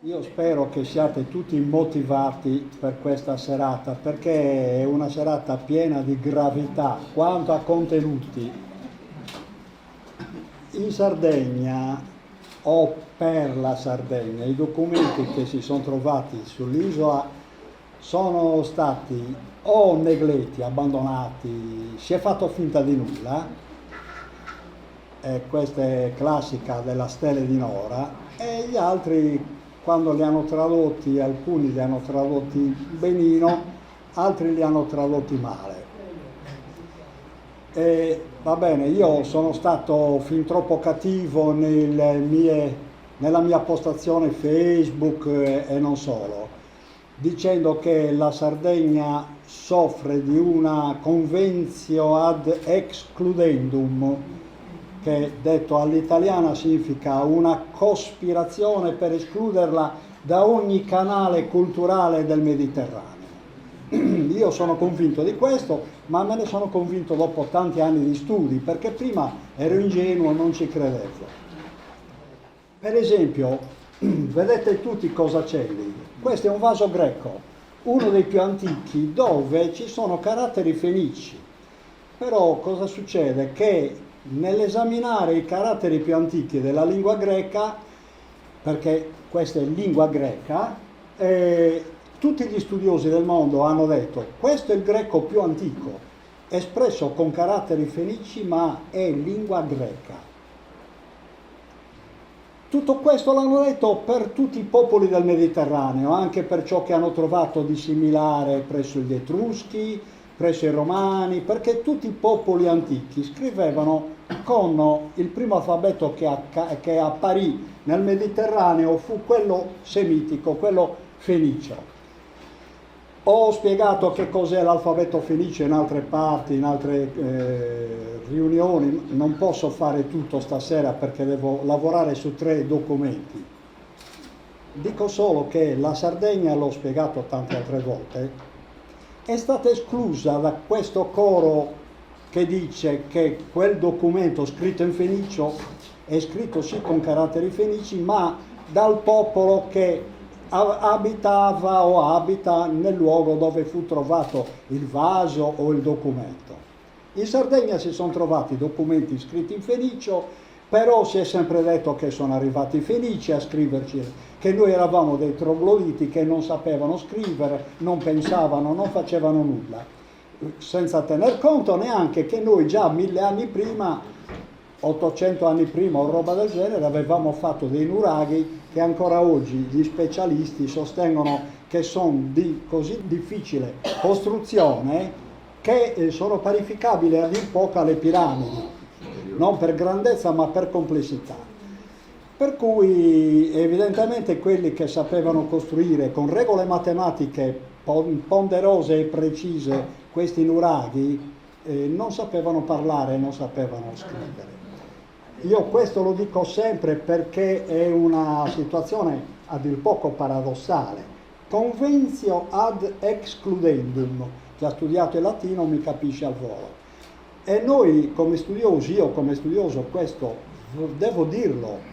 Io spero che siate tutti motivati per questa serata, perché è una serata piena di gravità. Quanto a contenuti, in Sardegna o per la Sardegna, i documenti che si sono trovati sull'isola sono stati o negletti, abbandonati, si è fatto finta di nulla, e questa è classica della Stele di Nora, e gli altri quando li hanno tradotti, alcuni li hanno tradotti benino, altri li hanno tradotti male. E va bene, io sono stato fin troppo cattivo nella mia postazione Facebook e non solo, dicendo che la Sardegna soffre di una convenzio ad excludendum, che detto all'italiana significa una cospirazione per escluderla da ogni canale culturale del Mediterraneo. Io sono convinto di questo, ma me ne sono convinto dopo tanti anni di studi, perché prima ero ingenuo, non ci credevo. Per esempio, vedete tutti cosa c'è lì? Questo è un vaso greco, uno dei più antichi, dove ci sono caratteri fenici. Però cosa succede? Che nell'esaminare i caratteri più antichi della lingua greca, perché questa è lingua greca, tutti gli studiosi del mondo hanno detto questo è il greco più antico, espresso con caratteri fenici, ma è lingua greca. Tutto questo l'hanno detto per tutti i popoli del Mediterraneo, anche per ciò che hanno trovato di similare presso gli Etruschi, presso i Romani, perché tutti i popoli antichi scrivevano con il primo alfabeto che apparì nel Mediterraneo fu quello semitico, quello fenicio. Ho spiegato che cos'è l'alfabeto fenicio in altre parti, in altre riunioni, non posso fare tutto stasera perché devo lavorare su 3 documenti. Dico solo che la Sardegna, l'ho spiegato tante altre volte, è stata esclusa da questo coro che dice che quel documento scritto in fenicio è scritto sì con caratteri fenici, ma dal popolo che abitava o abita nel luogo dove fu trovato il vaso o il documento. In Sardegna si sono trovati documenti scritti in fenicio, però si è sempre detto che sono arrivati i fenici a scriverci, che noi eravamo dei trogloditi che non sapevano scrivere, non pensavano, non facevano nulla, senza tener conto neanche che noi già 1000 anni prima, 800 anni prima o roba del genere, avevamo fatto dei nuraghi che ancora oggi gli specialisti sostengono che sono di così difficile costruzione che sono parificabili a dir poco alle piramidi, non per grandezza ma per complessità. Per cui evidentemente quelli che sapevano costruire con regole matematiche ponderose e precise questi nuraghi non sapevano parlare, non sapevano scrivere. Io questo lo dico sempre perché è una situazione a dir poco paradossale. Convenzio ad excludendum, chi ha studiato il latino mi capisce al volo. E noi come studiosi, io come studioso questo devo dirlo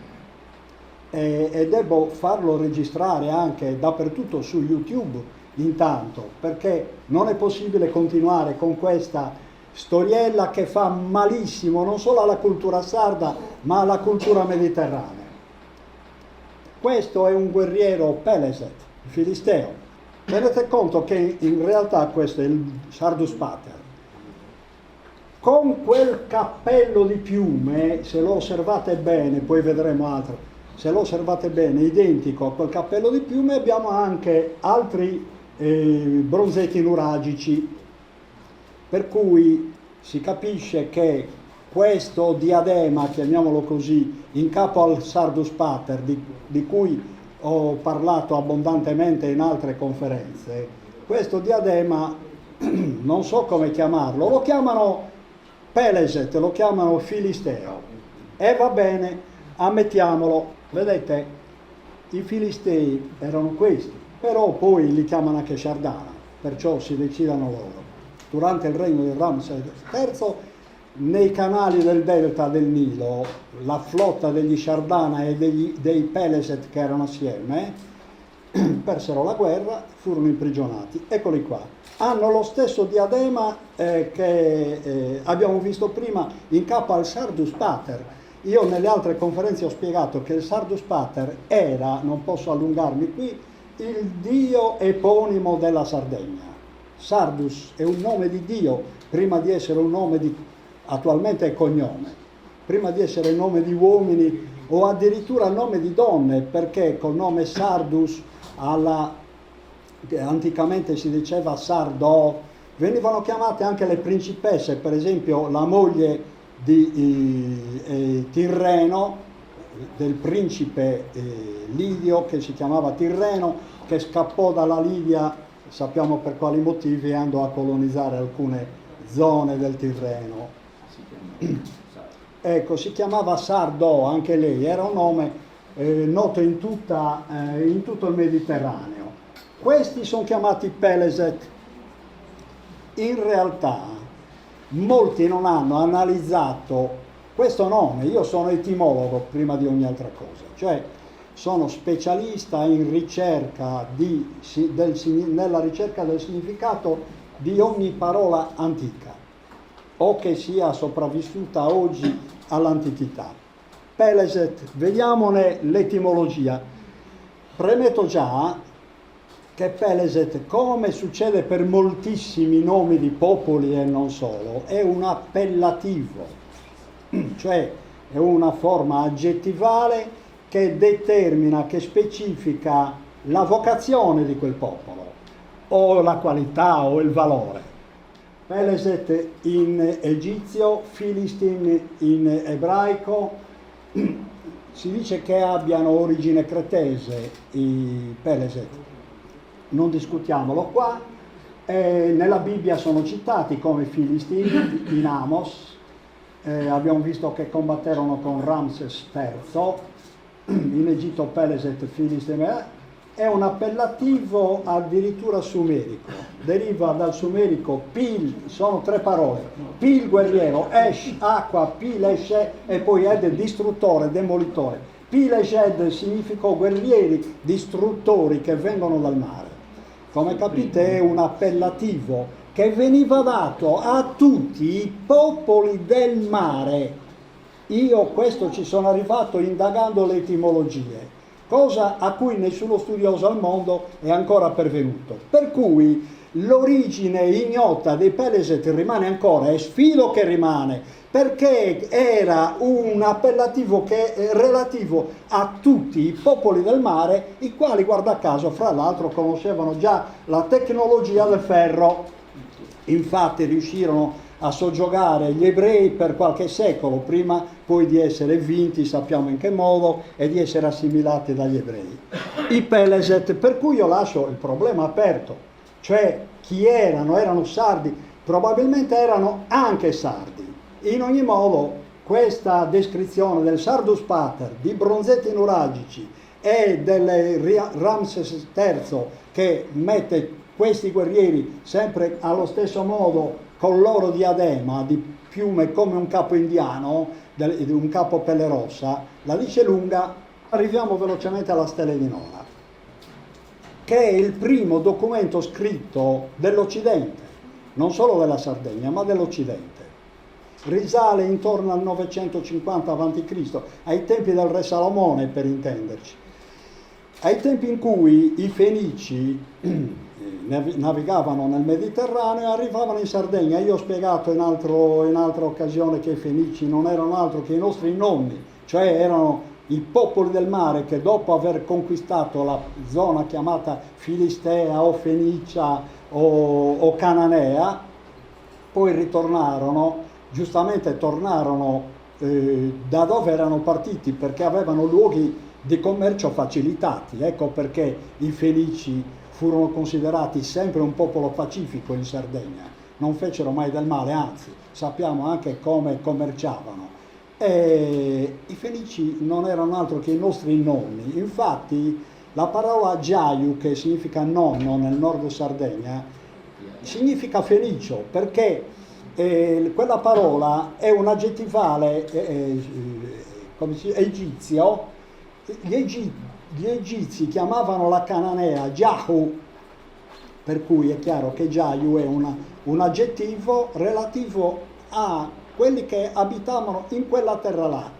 e devo farlo registrare anche dappertutto su YouTube intanto, perché non è possibile continuare con questa storiella che fa malissimo non solo alla cultura sarda ma alla cultura mediterranea. Questo è un guerriero Peleset, filisteo. Tenete conto che in realtà questo è il Sardus Pater. Con quel cappello di piume, se lo osservate bene, poi vedremo altro, se lo osservate bene, identico a quel cappello di piume, abbiamo anche altri bronzetti nuragici, per cui si capisce che questo diadema, chiamiamolo così, in capo al Sardus Pater, di cui ho parlato abbondantemente in altre conferenze, questo diadema, non so come chiamarlo, lo chiamano Peleset, lo chiamano Filisteo, e va bene, ammettiamolo, vedete, i Filistei erano questi, però poi li chiamano anche Shardana, perciò si decidano loro. Durante il regno di Ramses III, nei canali del delta del Nilo, la flotta degli Shardana e dei Peleset che erano assieme persero la guerra, furono imprigionati. Eccoli qua. Hanno lo stesso diadema che abbiamo visto prima in capo al Sardus Pater. Io nelle altre conferenze ho spiegato che il Sardus Pater era, non posso allungarmi qui, il dio eponimo della Sardegna. Sardus è un nome di Dio, prima di essere un nome di... attualmente è cognome, prima di essere nome di uomini o addirittura nome di donne, perché col nome Sardus anticamente si diceva Sardò, venivano chiamate anche le principesse, per esempio la moglie di Tirreno, del principe Lidio, che si chiamava Tirreno, che scappò dalla Lidia, sappiamo per quali motivi, e andò a colonizzare alcune zone del Tirreno. Ecco, si chiamava Sardò, anche lei, era un nome noto in tutto il Mediterraneo. Questi sono chiamati Peleset. In realtà molti non hanno analizzato questo nome. Io sono etimologo prima di ogni altra cosa, cioè sono specialista in ricerca nella ricerca del significato di ogni parola antica o che sia sopravvissuta oggi all'antichità. Peleset, vediamone l'etimologia. Premetto già che Peleset, come succede per moltissimi nomi di popoli e non solo, è un appellativo, cioè è una forma aggettivale che determina, che specifica la vocazione di quel popolo, o la qualità o il valore. Peleset in egizio, Filistin in ebraico, si dice che abbiano origine cretese i Peleset. Non discutiamolo qua. Nella Bibbia sono citati come Filistini in Amos, abbiamo visto che combatterono con Ramses III, in Egitto Peleset, Filistin, è un appellativo addirittura sumerico, deriva dal sumerico Pil, sono tre parole, Pil guerriero, Esh acqua, Pil Eshe e poi Ed distruttore, demolitore. Pil Eshed significa guerrieri, distruttori che vengono dal mare. Come capite è un appellativo che veniva dato a tutti i popoli del mare. Io questo ci sono arrivato indagando le etimologie, cosa a cui nessuno studioso al mondo è ancora pervenuto. Per cui l'origine ignota dei Peleset rimane ancora, è sfido che rimane, perché era un appellativo che è relativo a tutti i popoli del mare, i quali, guarda caso, fra l'altro conoscevano già la tecnologia del ferro. Infatti riuscirono a soggiogare gli ebrei per qualche secolo, prima poi di essere vinti, sappiamo in che modo, e di essere assimilati dagli ebrei. I Peleset, per cui io lascio il problema aperto, cioè chi erano sardi, probabilmente erano anche sardi. In ogni modo, questa descrizione del Sardus Pater, di bronzetti nuragici e del Ramses III che mette questi guerrieri sempre allo stesso modo con il loro diadema di piume come un capo indiano, un capo pelle rossa, la dice lunga. Arriviamo velocemente alla Stele di Nora, che è il primo documento scritto dell'Occidente, non solo della Sardegna, ma dell'Occidente. Risale intorno al 950 a.C., ai tempi del re Salomone, per intenderci, ai tempi in cui i Fenici navigavano nel Mediterraneo e arrivavano in Sardegna. Io ho spiegato in altra occasione che i Fenici non erano altro che i nostri nonni, cioè erano i popoli del mare che dopo aver conquistato la zona chiamata Filistea o Fenicia o Cananea, poi ritornarono, giustamente tornarono da dove erano partiti, perché avevano luoghi di commercio facilitati. Ecco perché i Fenici furono considerati sempre un popolo pacifico in Sardegna, non fecero mai del male, anzi sappiamo anche come commerciavano. E i Fenici non erano altro che i nostri nonni. Infatti la parola Giaiu, che significa nonno nel nord Sardegna, significa fenicio, perché quella parola è un aggettivale egizio. gli egizi chiamavano la cananea Jahu, per cui è chiaro che Jahu è un aggettivo relativo a quelli che abitavano in quella terra là,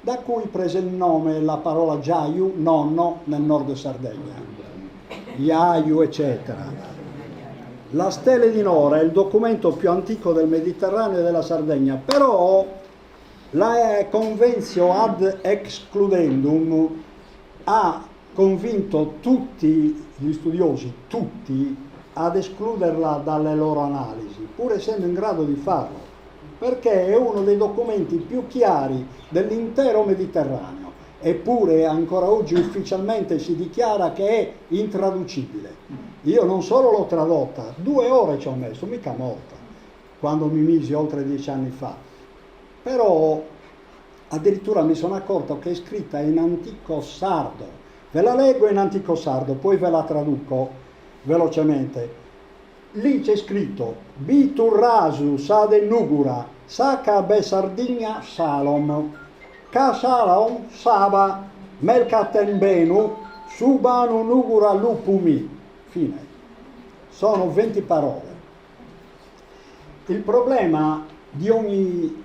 da cui prese il nome la parola Jahu, nonno, nel nord Sardegna, Jahu, eccetera. La Stele di Nora è il documento più antico del Mediterraneo e della Sardegna, però la Convenzio ad excludendum ha convinto tutti gli studiosi, tutti, ad escluderla dalle loro analisi, pur essendo in grado di farlo, perché è uno dei documenti più chiari dell'intero Mediterraneo, eppure ancora oggi ufficialmente si dichiara che è intraducibile. Io non solo l'ho tradotta, 2 ore ci ho messo, mica molta, quando mi misi oltre 10 anni fa, però addirittura mi sono accorto che è scritta in antico sardo. Ve la leggo in antico sardo, poi ve la traduco velocemente. Lì c'è scritto Biturrasu sade nugura saka be Sardigna salom ka salom saba melkaten benu subanu nugura lupumi. Fine. Sono 20 parole. Il problema di ogni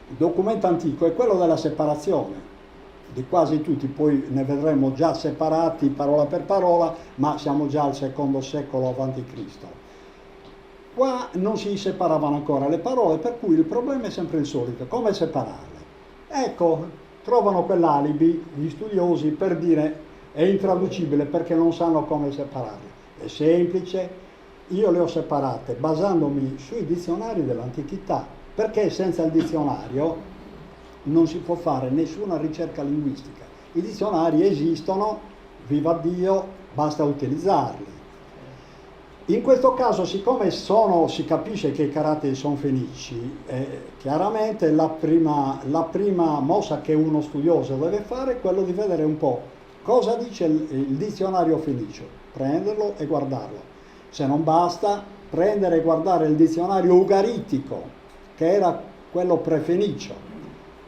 documento antico è quello della separazione, di quasi tutti, poi ne vedremo già separati parola per parola, ma siamo già al secondo secolo a.C. Qua non si separavano ancora le parole, per cui il problema è sempre il solito, come separarle? Ecco, trovano quell'alibi gli studiosi per dire è intraducibile perché non sanno come separarle. È semplice, io le ho separate basandomi sui dizionari dell'antichità, perché senza il dizionario non si può fare nessuna ricerca linguistica. I dizionari esistono, viva Dio, basta utilizzarli. In questo caso, siccome si capisce che i caratteri sono fenici, chiaramente la prima mossa che uno studioso deve fare è quello di vedere un po' cosa dice il dizionario fenicio, prenderlo e guardarlo. Se non basta, prendere e guardare il dizionario ugaritico, che era quello prefenicio.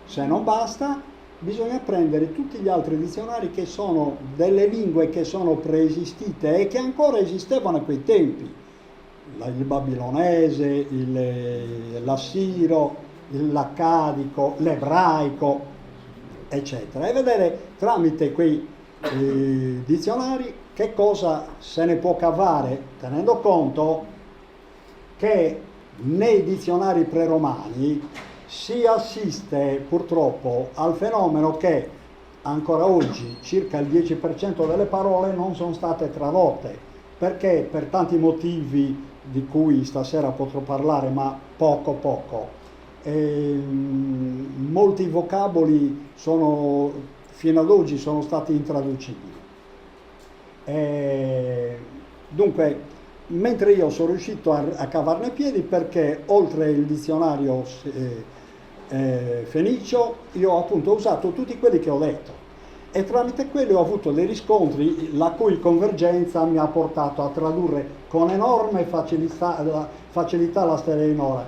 Se non basta, bisogna prendere tutti gli altri dizionari che sono delle lingue che sono preesistite e che ancora esistevano a quei tempi. Il babilonese, l'assiro, l'accadico, l'ebraico, eccetera. E vedere tramite quei dizionari che cosa se ne può cavare, tenendo conto che nei dizionari preromani si assiste purtroppo al fenomeno che ancora oggi circa il 10% delle parole non sono state tradotte, perché per tanti motivi di cui stasera potrò parlare, ma poco, molti vocaboli fino ad oggi sono stati intraducibili. Dunque, mentre io sono riuscito a cavarne piedi perché oltre il dizionario fenicio io ho appunto usato tutti quelli che ho detto e tramite quelli ho avuto dei riscontri la cui convergenza mi ha portato a tradurre con enorme facilità la Stele di Nora.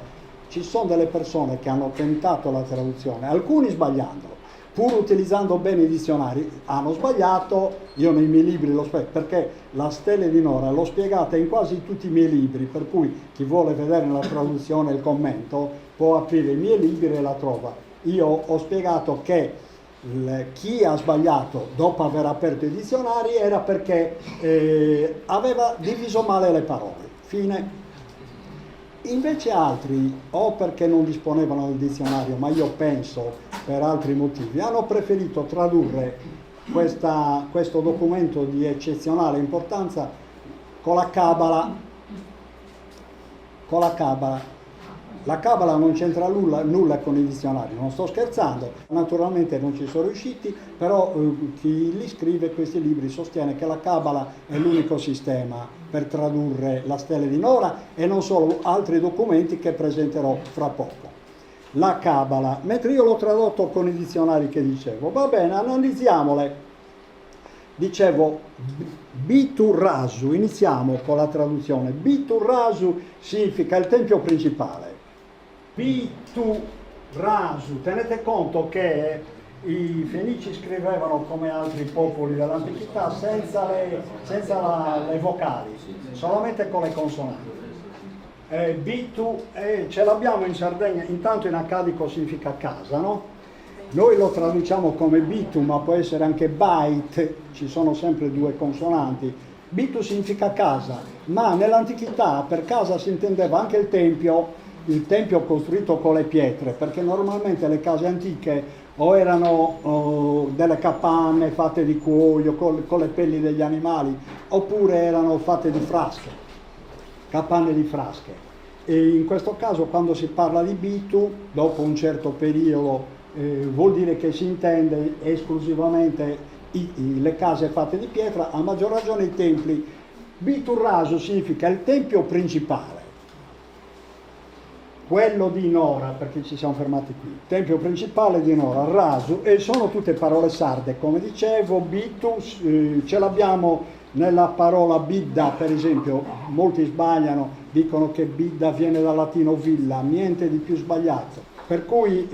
Ci sono delle persone che hanno tentato la traduzione, alcuni sbagliando, pur utilizzando bene i dizionari, hanno sbagliato. Io nei miei libri l'ho spiegato, perché la Stele di Nora l'ho spiegata in quasi tutti i miei libri, per cui chi vuole vedere la traduzione e il commento può aprire i miei libri e la trova. Io ho spiegato che chi ha sbagliato dopo aver aperto i dizionari era perché aveva diviso male le parole. Fine. Invece altri, o perché non disponevano del dizionario, ma io penso per altri motivi, hanno preferito tradurre questo documento di eccezionale importanza con la Cabala. La Cabala non c'entra nulla con i dizionari, non sto scherzando, naturalmente non ci sono riusciti, però chi li scrive questi libri sostiene che la Cabala è l'unico sistema per tradurre la Stele di Nora e non solo altri documenti che presenterò fra poco. La Cabala, mentre io l'ho tradotto con i dizionari che dicevo, va bene, analizziamole. Dicevo, Biturrasu, iniziamo con la traduzione. Biturrasu significa il tempio principale. Biturrasu, tenete conto che I Fenici scrivevano come altri popoli dell'antichità senza le vocali, solamente con le consonanti. Bitu ce l'abbiamo in Sardegna, intanto in accadico significa casa, no? Noi lo traduciamo come bitu, ma può essere anche bait, ci sono sempre due consonanti. Bitu significa casa, ma nell'antichità per casa si intendeva anche il tempio costruito con le pietre, perché normalmente le case antiche o erano delle capanne fatte di cuoio con le pelli degli animali, oppure erano fatte di frasche, capanne di frasche. E in questo caso quando si parla di bitu, dopo un certo periodo, vuol dire che si intende esclusivamente le case fatte di pietra, a maggior ragione i templi. Bitu raso significa il tempio principale, quello di Nora, perché ci siamo fermati qui, tempio principale di Nora, rasu, e sono tutte parole sarde, come dicevo. Bitu ce l'abbiamo nella parola bidda, per esempio. Molti sbagliano, dicono che bidda viene dal latino villa, niente di più sbagliato, per cui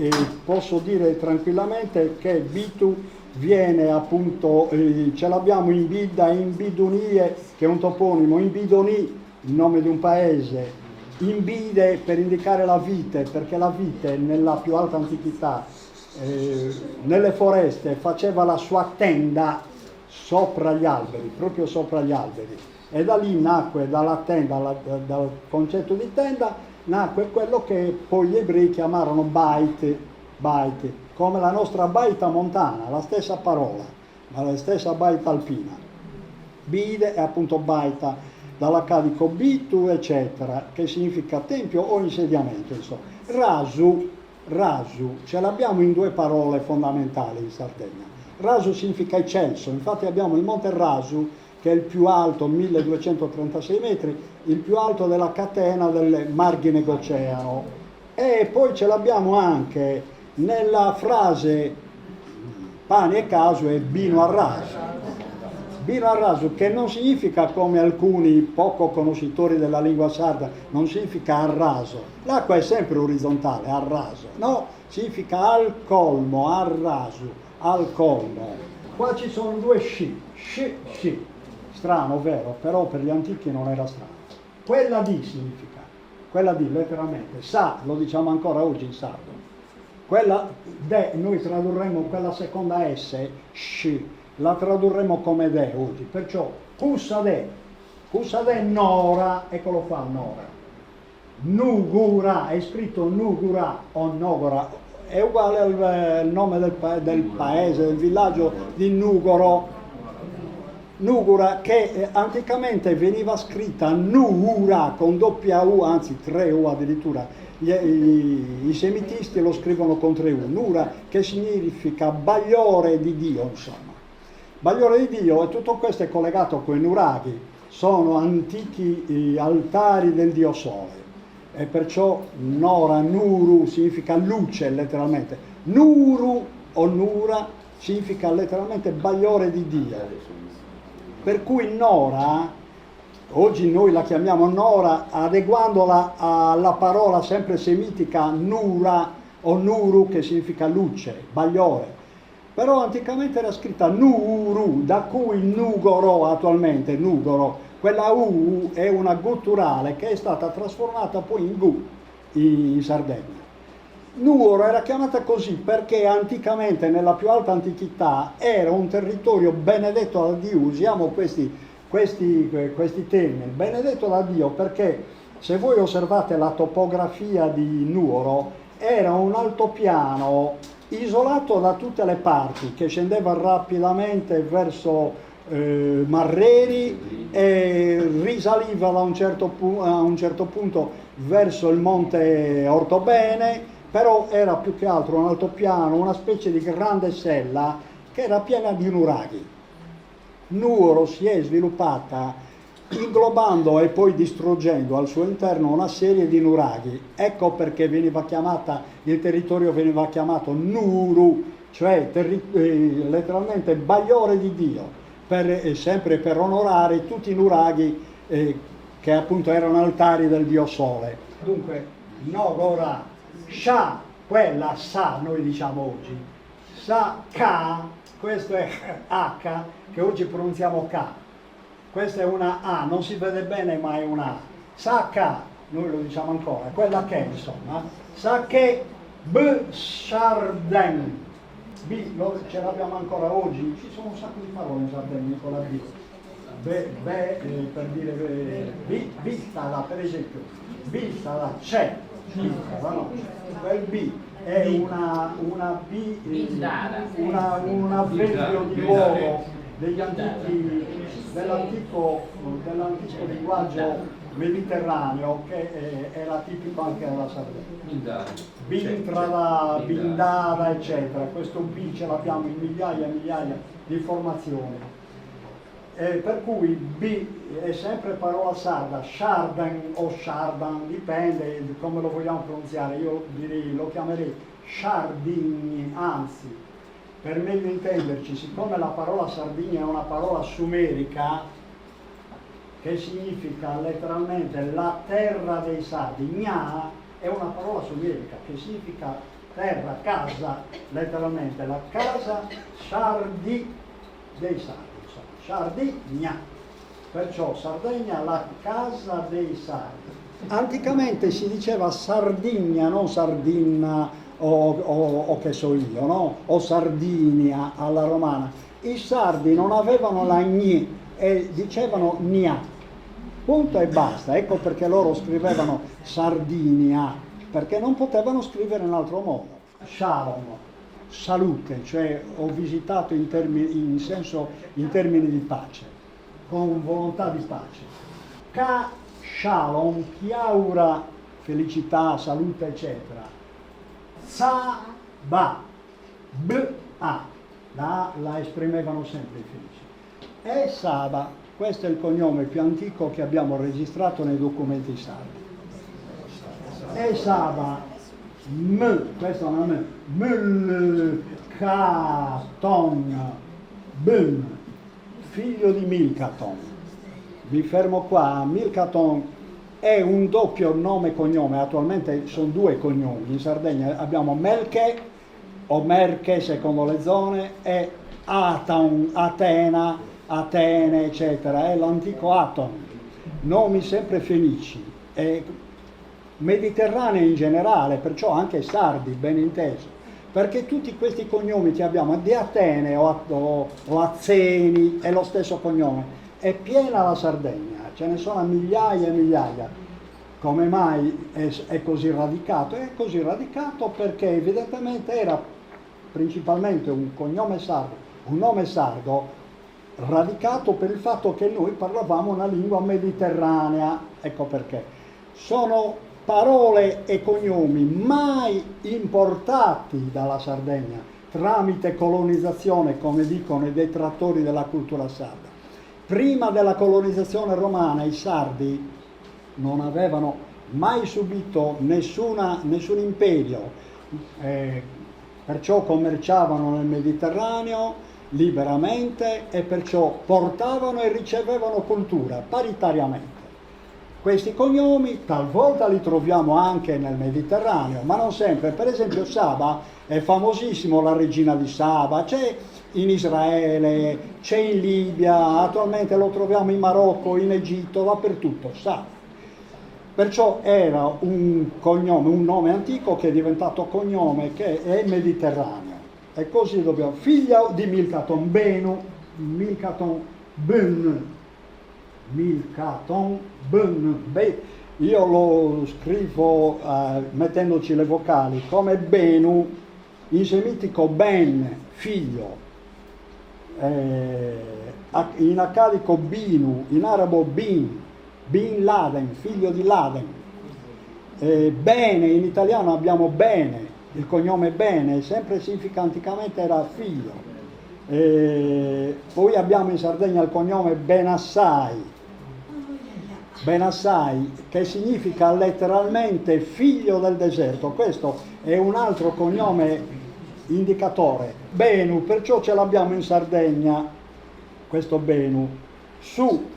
posso dire tranquillamente che bitu viene appunto, ce l'abbiamo in bidda, in bidunie, che è un toponimo, in bidoni, il nome di un paese, in bide per indicare la vite, perché la vite nella più alta antichità nelle foreste faceva la sua tenda sopra gli alberi, proprio sopra gli alberi, e da lì nacque, dalla tenda, dal concetto di tenda, nacque quello che poi gli ebrei chiamarono bait, come la nostra baita montana, la stessa parola, ma la stessa baita alpina. Bide è appunto baita, dall'accadico bitu, eccetera, che significa tempio o insediamento, insomma. Rasu, ce l'abbiamo in due parole fondamentali in Sardegna. Rasu significa eccelso, infatti abbiamo il Monte Rasu, che è il più alto, 1236 metri, il più alto della catena del Margine d'Oceano. E poi ce l'abbiamo anche nella frase pane e caso e bino a raso. Bino a raso, che non significa, come alcuni poco conoscitori della lingua sarda, non significa a raso. L'acqua è sempre orizzontale, a raso. No, significa al colmo, a raso, al colmo. Qua ci sono due sci. Strano, vero? Però per gli antichi non era strano. Quella di significa, quella di letteralmente, sa, lo diciamo ancora oggi in sardo. Quella de, noi tradurremmo quella seconda S, sci. La tradurremo come de oggi, perciò Cussade Nora, eccolo qua Nora, Nugura, è scritto Nugura o Nogora, è uguale al nome del paese, del villaggio di Nugoro, Nugura, che anticamente veniva scritta Nuura con doppia U, anzi 3 U addirittura. I semitisti lo scrivono con 3 U, Nura, che significa bagliore di Dio, insomma. Bagliore di Dio, e tutto questo è collegato con i nuraghi, sono antichi altari del dio Sole, e perciò Nora, Nuru significa luce letteralmente, Nuru o Nura significa letteralmente bagliore di Dio, per cui Nora, oggi noi la chiamiamo Nora adeguandola alla parola sempre semitica Nura o Nuru, che significa luce, bagliore. Però anticamente era scritta Nuru, da cui Nugoro attualmente, Nugoro. Quella U è una gutturale che è stata trasformata poi in Gu in Sardegna. Nugoro era chiamata così perché anticamente, nella più alta antichità, era un territorio benedetto da Dio. Usiamo questi termini, benedetto da Dio, perché se voi osservate la topografia di Nuoro, era un altopiano isolato da tutte le parti, che scendeva rapidamente verso Marreri e risaliva a un certo punto verso il monte Ortobene, però era più che altro un altopiano, una specie di grande sella che era piena di nuraghi. Nuoro si è sviluppata inglobando e poi distruggendo al suo interno una serie di nuraghi. Ecco perché il territorio veniva chiamato Nuru, cioè letteralmente bagliore di Dio, sempre per onorare tutti i nuraghi che appunto erano altari del dio Sole. Dunque, Nogora, Sha, quella Sa, noi diciamo oggi, K, questo è H, che oggi pronunziamo K. Questa è una A, non si vede bene ma è una A. K, noi lo diciamo ancora, quella che insomma. Che B, Chardin. B, ce l'abbiamo ancora oggi, ci sono un sacco di parole in Sardegna con la B. Per dire vista, per esempio, vista la c'è, no? Quel B è una B, un avverbio di luogo dell'antico linguaggio mediterraneo che era tipico anche della Sardegna. Bintrada, bindada, eccetera. Questo B ce l'abbiamo in migliaia e migliaia di formazioni. Per cui B è sempre parola sarda, Chardin o Chardin, dipende come lo vogliamo pronunziare, io lo chiamerei Chardin, anzi, per meglio intenderci, siccome la parola Sardegna è una parola sumerica, che significa letteralmente la terra dei sardi, Gna è una parola sumerica che significa terra, casa, letteralmente, la casa sardi dei sardi. Sardegna, perciò Sardegna la casa dei sardi. Anticamente si diceva Sardigna, non Sardina o che so io, no? O Sardinia alla romana. I sardi non avevano la gni e dicevano gna, punto e basta. Ecco perché loro scrivevano Sardinia, perché non potevano scrivere in altro modo. Shalom, salute, cioè ho visitato in termini di pace, con volontà di pace. Ka shalom, chiaura, felicità, salute, eccetera. Sa ba, b a, la esprimevano sempre i felici. E Saba, questo è il cognome più antico che abbiamo registrato nei documenti sardi. E Saba, questa è una Milcaton, figlio di Milcaton. Mi fermo qua. Milcaton è un doppio nome e cognome, attualmente sono due cognomi. In Sardegna abbiamo Melche o Merche secondo le zone e Aton, Atena, Atene, eccetera. È l'antico Aton, nomi sempre fenici. Mediterranei in generale, perciò anche sardi, ben inteso, perché tutti questi cognomi che abbiamo di Atene o Azzeni è lo stesso cognome, è piena la Sardegna, ce ne sono migliaia e migliaia. Come mai è così radicato? È così radicato perché evidentemente era principalmente un cognome sardo, un nome sardo radicato per il fatto che noi parlavamo una lingua mediterranea, ecco perché. Sono parole e cognomi mai importati dalla Sardegna tramite colonizzazione, come dicono i detrattori della cultura sarda. Prima della colonizzazione romana i sardi non avevano mai subito nessun imperio, perciò commerciavano nel Mediterraneo liberamente e perciò portavano e ricevevano cultura paritariamente. Questi cognomi talvolta li troviamo anche nel Mediterraneo, ma non sempre. Per esempio Saba è famosissimo, la regina di Saba, c'è in Israele, c'è in Libia, attualmente lo troviamo in Marocco, in Egitto, dappertutto, Saba. Perciò era un cognome, un nome antico che è diventato cognome, che è mediterraneo. E così dobbiamo, figlia di Milcaton Benu, Milcaton Ben, Milcaton Ben, io lo scrivo mettendoci le vocali come Benu, in semitico Ben, figlio, in accadico Binu, in arabo Bin Laden, figlio di Laden. Bene, in italiano abbiamo Bene, il cognome Bene, sempre significa anticamente era figlio. Poi abbiamo in Sardegna il cognome Benassai, che significa letteralmente figlio del deserto. Questo è un altro cognome indicatore. Benu, perciò ce l'abbiamo in Sardegna, questo Benu. Su,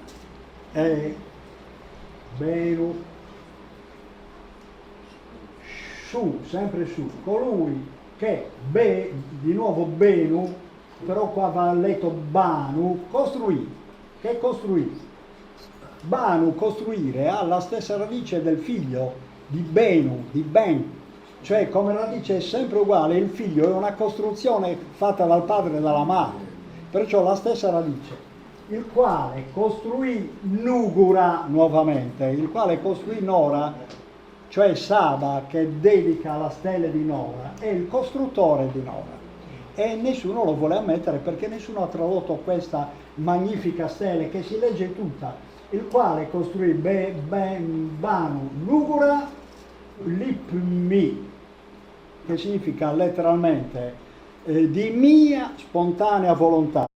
Benu, su, sempre su, colui che di nuovo Benu, però qua va letto Banu, costruì. Che costruì? Banu, costruire, ha la stessa radice del figlio di Benu, di Ben, cioè come radice è sempre uguale, il figlio è una costruzione fatta dal padre e dalla madre, perciò la stessa radice, il quale costruì Nugura nuovamente, il quale costruì Nora, cioè Saba che dedica la stella di Nora, è il costruttore di Nora. E nessuno lo vuole ammettere perché nessuno ha tradotto questa magnifica stella che si legge tutta, il quale costruì Banu Nugura Lipmi, che significa letteralmente di mia spontanea volontà.